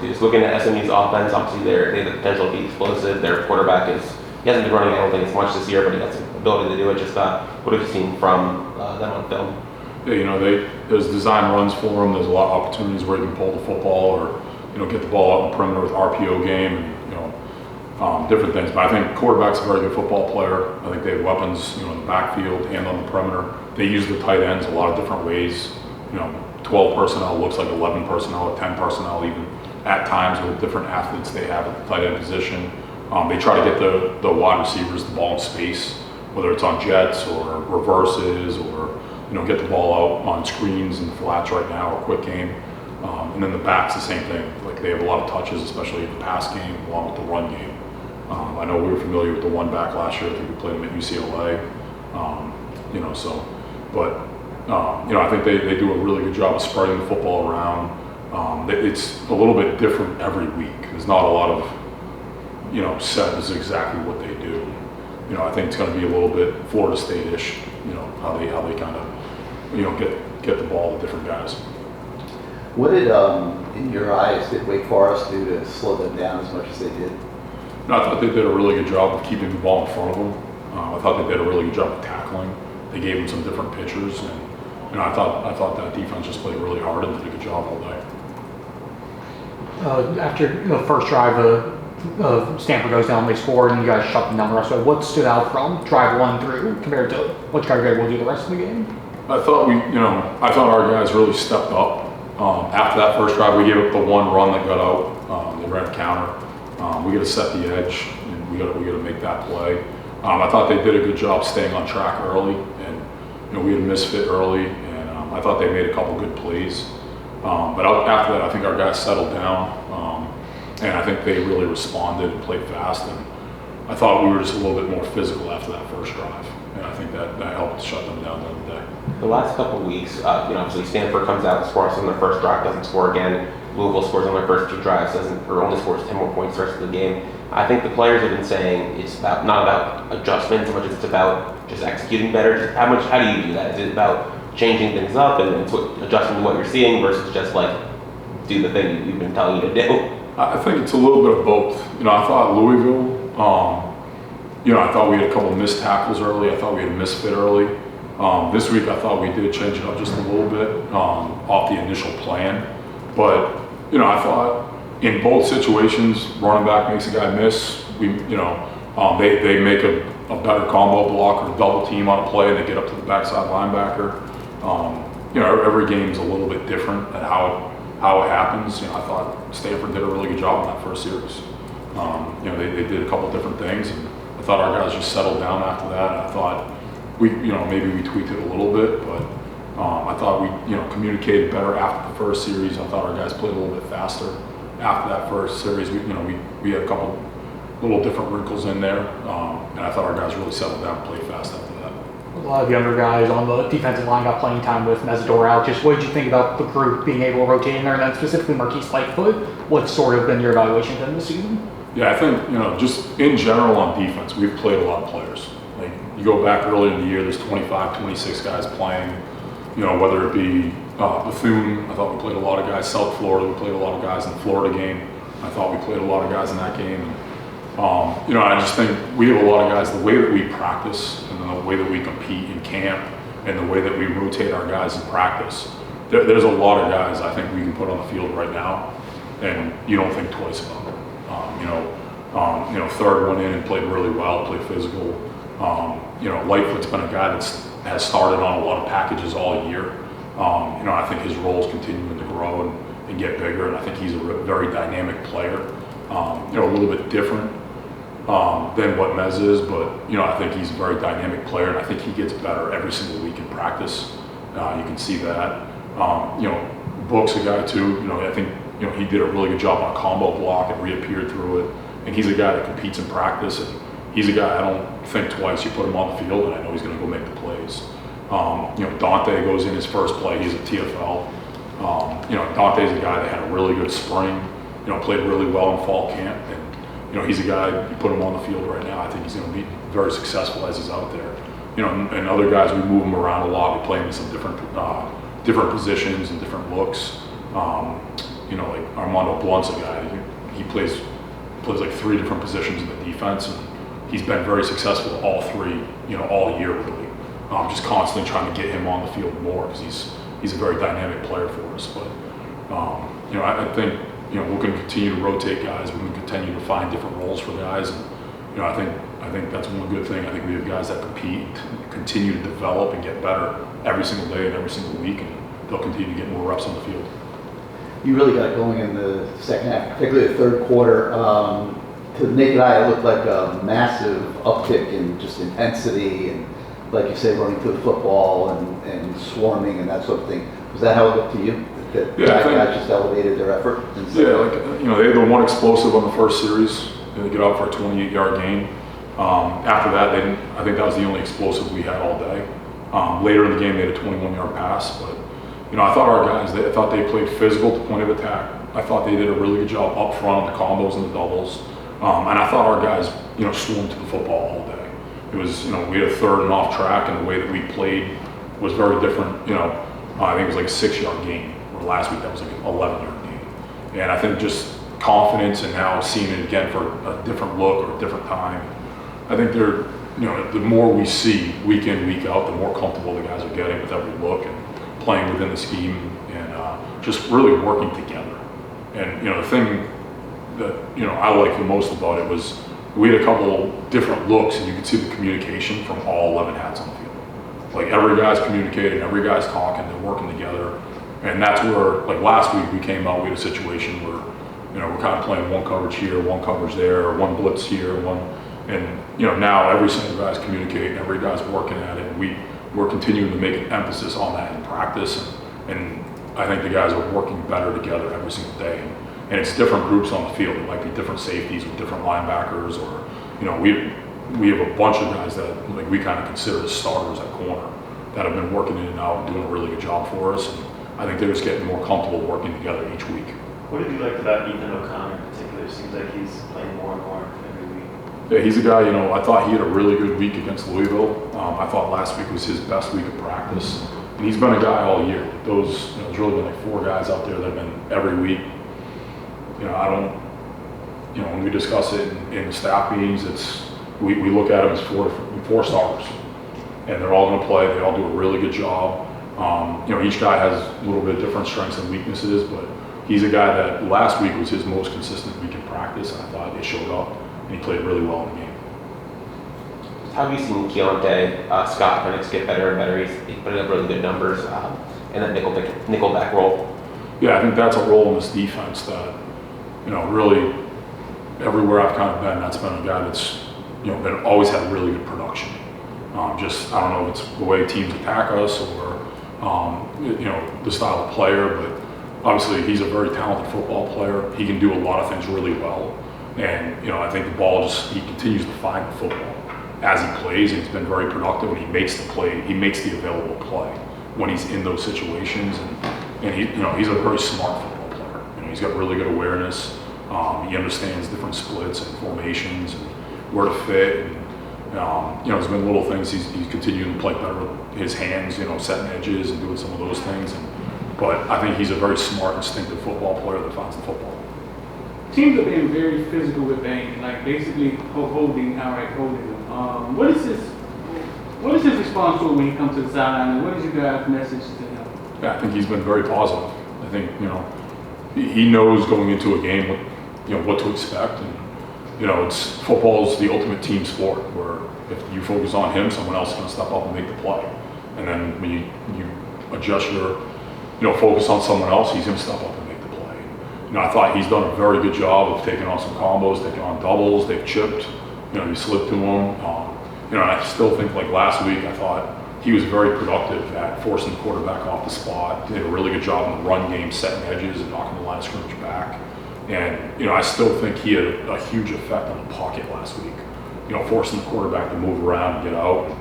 Just looking at SMU's offense, obviously they have the potential to be explosive. Their quarterback he hasn't been running, I don't think, as much this year, but he has the ability to do it. Just what have you seen from them on film? Yeah, there's design runs for them. There's a lot of opportunities where you can pull the football or, get the ball out in the perimeter with RPO game and, different things. But I think quarterback's a very good football player. I think they have weapons, in the backfield and on the perimeter. They use the tight ends a lot of different ways. 12 personnel looks like 11 personnel or 10 personnel even at times with different athletes they have at the tight end position. They try to get the wide receivers the ball in space, whether it's on jets or reverses or, get the ball out on screens and flats right now or quick game. And then the backs, the same thing. Like they have a lot of touches, especially in the pass game along with the run game. I know we were familiar with the one back last year. I think we played him at UCLA. I think they do a really good job of spreading the football around. It's a little bit different every week. There's not a lot of, set as exactly what they do. I think it's going to be a little bit Florida State-ish, how they kind of, get the ball to different guys. What did, in your eyes, did Wake Forest do to slow them down as much as they did? I thought they did a really good job of keeping the ball in front of them. I thought they did a really good job of tackling. They gave them some different pitchers, and I thought that defense just played really hard and did a good job all day. After the first drive, Stanford goes down, they score, and you guys shut them down the rest of it. What stood out from drive 1 through compared to what you guys were able to do the rest of the game? I thought our guys really stepped up. After that first drive, we gave up the one run that got out. They ran a counter. We got to set the edge, and we got to make that play. I thought they did a good job staying on track early, and we had a misfit early, and I thought they made a couple good plays. But after that, I think our guys settled down, and I think they really responded and played fast. And I thought we were just a little bit more physical after that first drive, and I think that helped shut them down the other day. The last couple of weeks, obviously Stanford comes out, scores on their first drive, doesn't score again. Louisville scores on their first 2 drives, only scores 10 more points the rest of the game. I think the players have been saying it's not about adjustment so much as it's about just executing better. Just how do you do that? Is it about changing things up and adjusting to what you're seeing versus just do the thing you've been telling you to do? I think it's a little bit of both. I thought Louisville, I thought we had a couple of missed tackles early. I thought we had a misfit early. This week I thought we did change it up just a little bit off the initial plan. But, I thought in both situations, running back makes a guy miss. They make a better combo block or double team on a play and they get up to the backside linebacker. Every game's a little bit different at how it happens. I thought Stanford did a really good job in that first series. They did a couple different things, and I thought our guys just settled down after that. And I thought maybe we tweaked it a little bit, but I thought we communicated better after the first series. I thought our guys played a little bit faster after that first series. We had a couple little different wrinkles in there, and I thought our guys really settled down and played fast after that. A lot of younger guys on the defensive line got playing time with Mesidor out. Just what did you think about the group being able to rotate in there, and then specifically Marquise Lightfoot? What's sort of been your evaluation of him this season? Yeah, I think, just in general on defense, we've played a lot of players. Like, you go back earlier in the year, there's 25, 26 guys playing, whether it be Bethune. I thought we played a lot of guys. South Florida, we played a lot of guys in the Florida game. I thought we played a lot of guys in that game. And, I just think we have a lot of guys, the way that we practice and the way that we compete in camp and the way that we rotate our guys in practice, there's a lot of guys I think we can put on the field right now, and you don't think twice about it. Third went in and played really well, played physical. Lightfoot's been a guy that has started on a lot of packages all year. I think his role is continuing to grow and get bigger, and I think he's a very dynamic player. A little bit different than what Mez is, but I think he's a very dynamic player, and I think he gets better every single week in practice. You can see that. Book's a guy too. I think he did a really good job on a combo block and reappeared through it. And he's a guy that competes in practice, and he's a guy I don't think twice. You put him on the field, and I know he's going to go make the plays. Dante goes in his first play. He's a TFL. Dante's a guy that had a really good spring. Played really well in fall camp, and he's a guy, you put him on the field right now, I think he's going to be very successful as he's out there. And other guys, we move him around a lot. We play him in some different positions and different looks. like Armando Blunt's a guy, he plays like 3 different positions in the defense, and he's been very successful at all 3, all year really. Just constantly trying to get him on the field more because he's a very dynamic player for us. But I think we're going to continue to rotate guys. We're going to continue to find different roles for guys, and I think that's one good thing. I think we have guys that compete, continue to develop and get better every single day and every single week, and they'll continue to get more reps on the field. You really got going in the second half, particularly the third quarter. To the naked eye, it looked like a massive uptick in just intensity and, like you say, running to the football and swarming and that sort of thing. Was that how it looked to you? That guys just elevated their effort? Yeah, they had the one explosive on the first series. They get out for a 28-yard gain. After that, I think that was the only explosive we had all day. Later in the game, they had a 21-yard pass, but I thought our guys, I thought they played physical to point of attack. I thought they did a really good job up front on the combos and the doubles. And I thought our guys, swarmed to the football all day. It was, we had a 3rd and off track, and the way that we played was very different. I think it was like a 6-yard gain, where last week that was like an 11-yard gain. And I think just confidence and now seeing it again for a different look or a different time. I think they're, the more we see week in, week out, the more comfortable the guys are getting with every look and playing within the scheme and just really working together. And, the thing that, I liked the most about it was we had a couple different looks and you could see the communication from all 11 hats on the field. Like every guy's communicating, every guy's talking, they're working together. And that's where, like last week we came out, we had a situation where, we're kind of playing one coverage here, one coverage there, or one blitz here, and now every single guy's communicating, every guy's working at it. We're continuing to make an emphasis on that in practice, and I think the guys are working better together every single day. And it's different groups on the field. It might be different safeties with different linebackers, or we have a bunch of guys that we kind of consider as starters at corner that have been working in and out and doing a really good job for us. And I think they're just getting more comfortable working together each week. What have you liked about Ethan O'Connor in particular? It seems like he's playing more and more every week. Yeah, he's a guy, I thought he had a really good week against Louisville. I thought last week was his best week of practice. And he's been a guy all year. There's really been like 4 guys out there that have been every week. When we discuss it in the staff meetings, we look at them as 4 starters. And they're all going to play. They all do a really good job. Each guy has a little bit different strengths and weaknesses, but he's a guy that last week was his most consistent week in practice, and I thought it showed up, and he played really well in the game. How have you seen Keontae Scott Penix get better and better? He's putting up really good numbers in that nickelback role. Yeah, I think that's a role in this defense that, really everywhere I've kind of been, that's been a guy that's, been always had really good production. I don't know if it's the way teams attack us or, the style of player, but obviously he's a very talented football player. He can do a lot of things really well. And, I think the ball he continues to find the football as he plays, and he's been very productive when he makes the play, he makes the available play when he's in those situations. And he's a very smart football player. He's got really good awareness. He understands different splits and formations and where to fit. And, there's been little things he's continuing to play better with his hands, setting edges and doing some of those things. But I think he's a very smart, instinctive football player that finds the football. Teams are being very physical with Bain, like basically holding them. What is his response to it when he comes to the sideline, and what is your guys' message to him? Yeah, I think he's been very positive. I think he knows going into a game what to expect, and it's football's the ultimate team sport where if you focus on him, someone else is going to step up and make the play, and then when you adjust your focus on someone else, he's going to step up and make the play. I thought he's done a very good job of taking on some combos, taking on doubles. They've chipped, he slipped to him. And I still think like last week, I thought he was very productive at forcing the quarterback off the spot. He did a really good job in the run game, setting edges and knocking the line of scrimmage back. And, I still think he had a huge effect on the pocket last week, forcing the quarterback to move around and get out.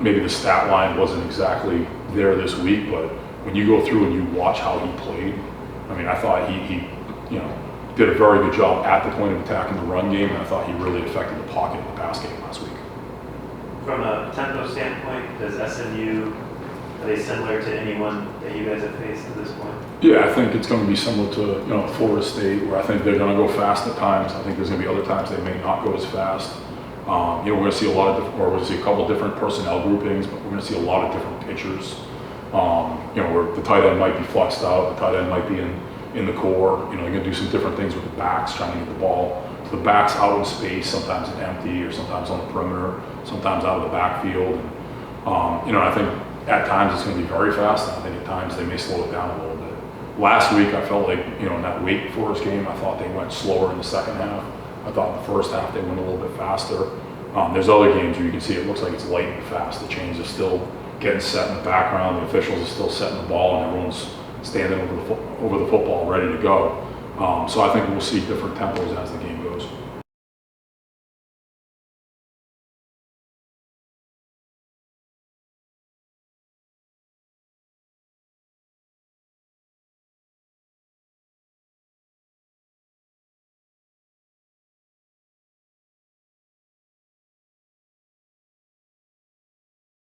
Maybe the stat line wasn't exactly there this week, but when you go through and you watch how he played, I thought he did a very good job at the point of attack in the run game, and I thought he really affected the pocket in the pass game last week. From a tempo standpoint, does SMU Are they similar to anyone that you guys have faced at this point? Yeah, I think it's going to be similar to, Florida State, where I think they're going to go fast at times. I think there's going to be other times they may not go as fast. We're going to see we're going to see a couple of different personnel groupings, but we're going to see a lot of different pitchers. Where the tight end might be flexed out, the tight end might be in the core. You're going to do some different things with the backs, trying to get the ball to the backs out in space, sometimes in empty, or sometimes on the perimeter, sometimes out of the backfield. And, I think at times it's going to be very fast, and I think at times they may slow it down a little bit. Last week, I felt like, in that Wake Forest game, I thought they went slower in the second half. I thought in the first half they went a little bit faster. There's other games where you can see it looks like it's light and fast. The chains are still getting set in the background. The officials are still setting the ball, and everyone's standing over the football ready to go. So I think we'll see different tempos as the game goes.